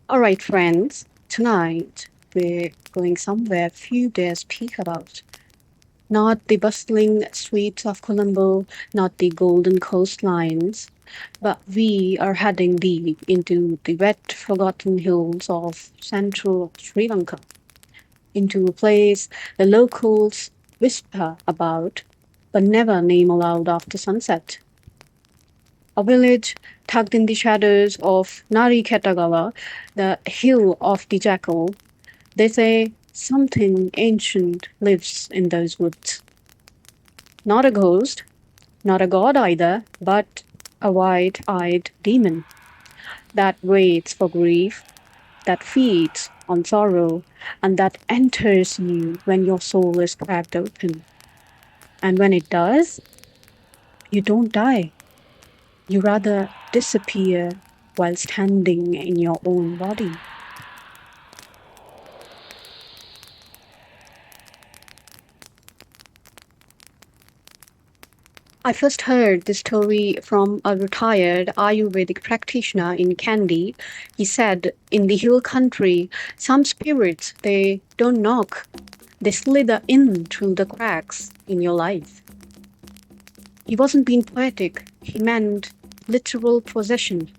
All right, friends, tonight we're going somewhere few dare speak about. Not the bustling streets of Colombo, not the golden coastlines, but we are heading deep into the wet, forgotten hills of central Sri Lanka, into a place the locals whisper about, but never name aloud after sunset. A village tucked in the shadows of Nari Ketagala, the hill of the jackal. They say something ancient lives in those woods. Not a ghost, not a god either, but a wide eyed demon that waits for grief, that feeds on sorrow, and that enters you when your soul is cracked open. And when it does, you don't die. You rather disappear while standing in your own body. I first heard this story from a retired Ayurvedic practitioner in Kandy. He said, in the hill country, some spirits, they don't knock, they slither in through the cracks in your life. He wasn't being poetic, he meant literal possession.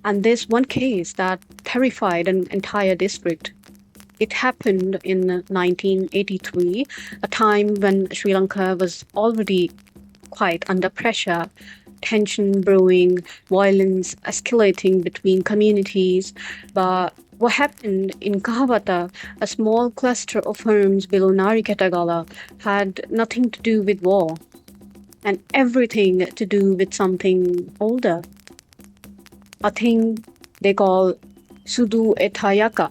And there's one case that terrified an entire district. It happened in 1983, a time when Sri Lanka was already quite under pressure, tension brewing, violence escalating between communities. But what happened in Kahawata, a small cluster of homes below Nari Ketagala, had nothing to do with war and everything to do with something older, a thing they call Sudu Etayaka.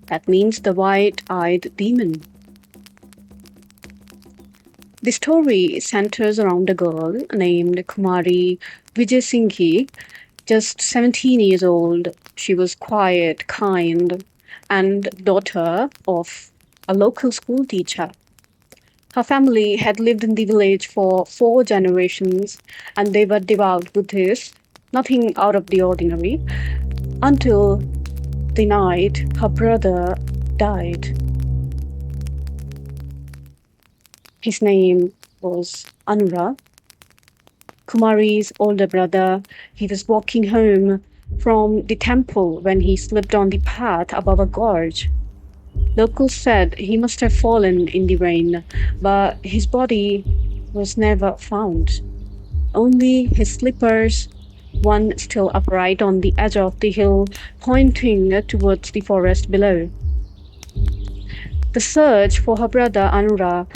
That means the white-eyed demon. The story centers around a girl named Kumari Vijay just 17 years old. She was quiet, kind, and daughter of a local school teacher. Her family had lived in the village for 4 generations and they were devout Buddhists, nothing out of the ordinary, until the night her brother died. His name was Anura, Kumari's older brother. He was walking home from the temple when he slipped on the path above a gorge. Locals said he must have fallen in the rain, but his body was never found. Only his slippers, one still upright on the edge of the hill, pointing towards the forest below. The search for her brother Anura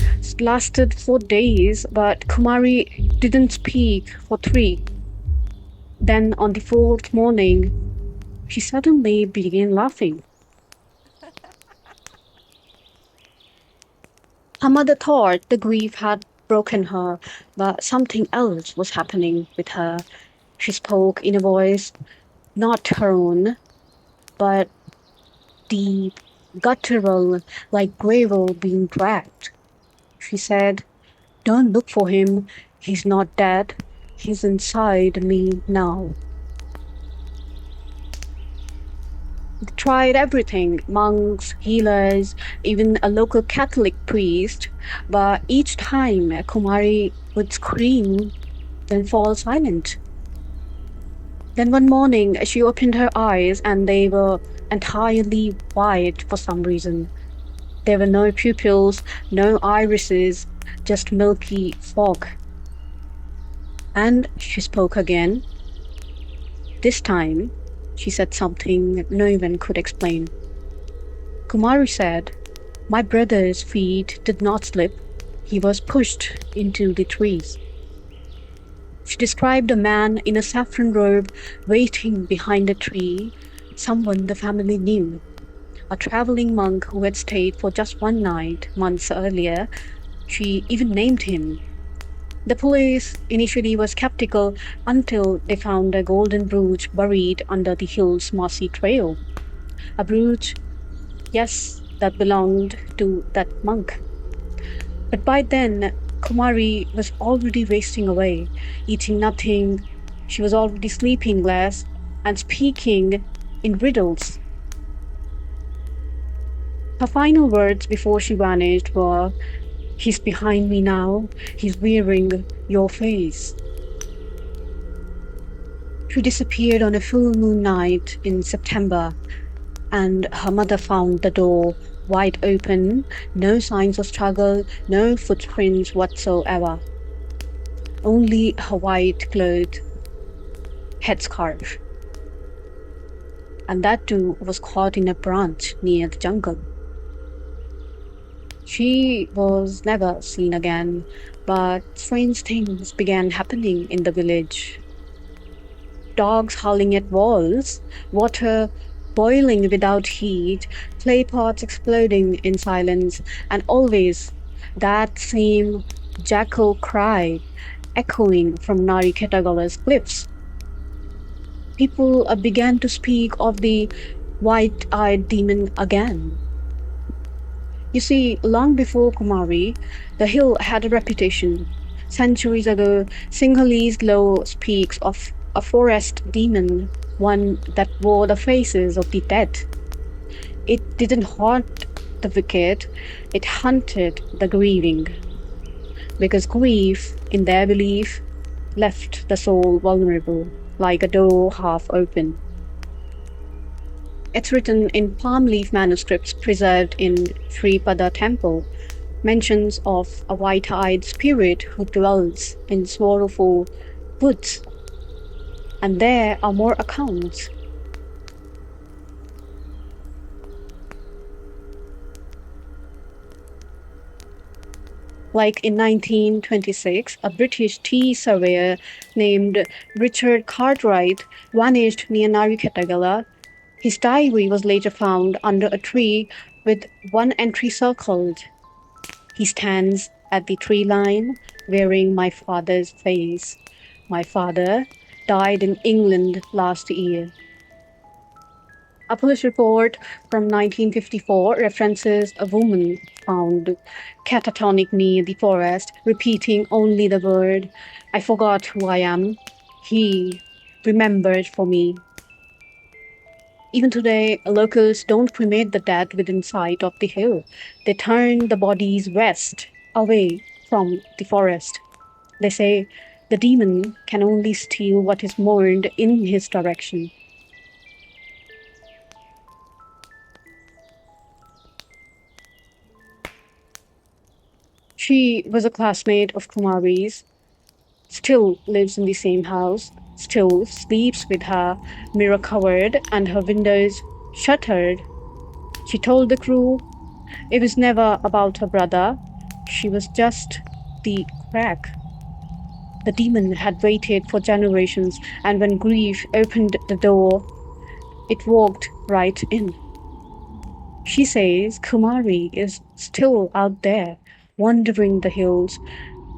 lasted for days, but Kumari didn't speak for 3. Then, on the 4th morning, she suddenly began laughing. Her mother thought the grief had broken her, but something else was happening with her. She spoke in a voice not her own, but deep, guttural, like gravel being dragged. She said, "Don't look for him. He's not dead. He's inside me now." They tried everything, monks, healers, even a local Catholic priest, but each time Kumari would scream, then fall silent. Then one morning she opened her eyes and they were entirely white for some reason. There were no pupils, no irises, just milky fog. And she spoke again. This time, she said something no one could explain. Kumari said, "My brother's feet did not slip. He was pushed into the trees." She described a man in a saffron robe waiting behind a tree, someone the family knew, a traveling monk who had stayed for just one night months earlier. She even named him. The police initially were skeptical until they found a golden brooch buried under the hill's mossy trail. A brooch, yes, that belonged to that monk. But by then, Kumari was already wasting away, eating nothing. She was already sleeping less and speaking in riddles. Her final words before she vanished were, "He's behind me now, he's wearing your face." She disappeared on a full moon night in September, and her mother found the door wide open, no signs of struggle, no footprints whatsoever. Only her white clothed headscarf. And that too was caught in a branch near the jungle. She was never seen again, but strange things began happening in the village. Dogs howling at walls, water boiling without heat, clay pots exploding in silence, and always that same jackal cry echoing from Nari Ketagala's cliffs. People began to speak of the white-eyed demon again. You see, long before Kumari, the hill had a reputation. Centuries ago, Sinhalese law speaks of a forest demon, one that wore the faces of the dead. It didn't haunt the wicked, it hunted the grieving. Because grief, in their belief, left the soul vulnerable, like a door half open. It's written in palm leaf manuscripts preserved in Sri Pada temple, mentions of a white-eyed spirit who dwells in sorrowful woods. And there are more accounts. Like in 1926, a British tea surveyor named Richard Cartwright vanished near Nari Ketagala. His diary was later found under a tree with one entry circled. He stands at the tree line wearing my father's face. My father died in England last year. A police report from 1954 references a woman found catatonic near the forest, repeating only the word, "I forgot who I am. He remembered for me." Even today, locals don't cremate the dead within sight of the hill. They turn the bodies west, away from the forest. They say the demon can only steal what is mourned in his direction. She was a classmate of Kumari's, still lives in the same house, still sleeps with her mirror covered and her windows shuttered. She told the crew it was never about her brother, she was just the crack. The demon had waited for generations, and when grief opened the door, it walked right in. She says Kumari is still out there, wandering the hills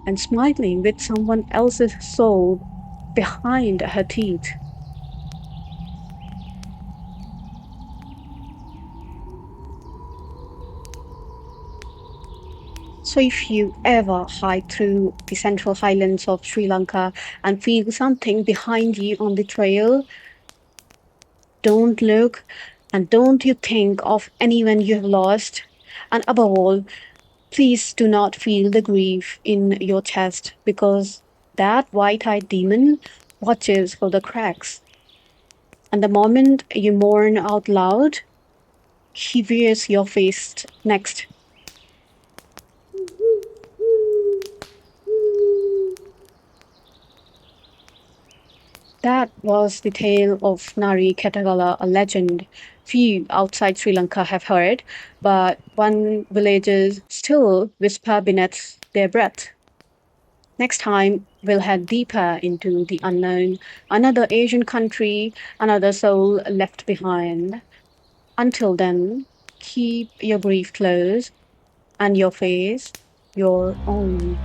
and smiling with someone else's soul behind her teeth. So if you ever hike through the central highlands of Sri Lanka and feel something behind you on the trail, don't look and don't you think of anyone you have lost. And above all, please do not feel the grief in your chest because that white-eyed demon watches for the cracks. And the moment you mourn out loud, he wears your face next. That was the tale of Nari Ketagala, a legend few outside Sri Lanka have heard, but one villagers still whisper beneath their breath. Next time, we'll head deeper into the unknown, another Asian country, another soul left behind. Until then, keep your grief close and your face your own.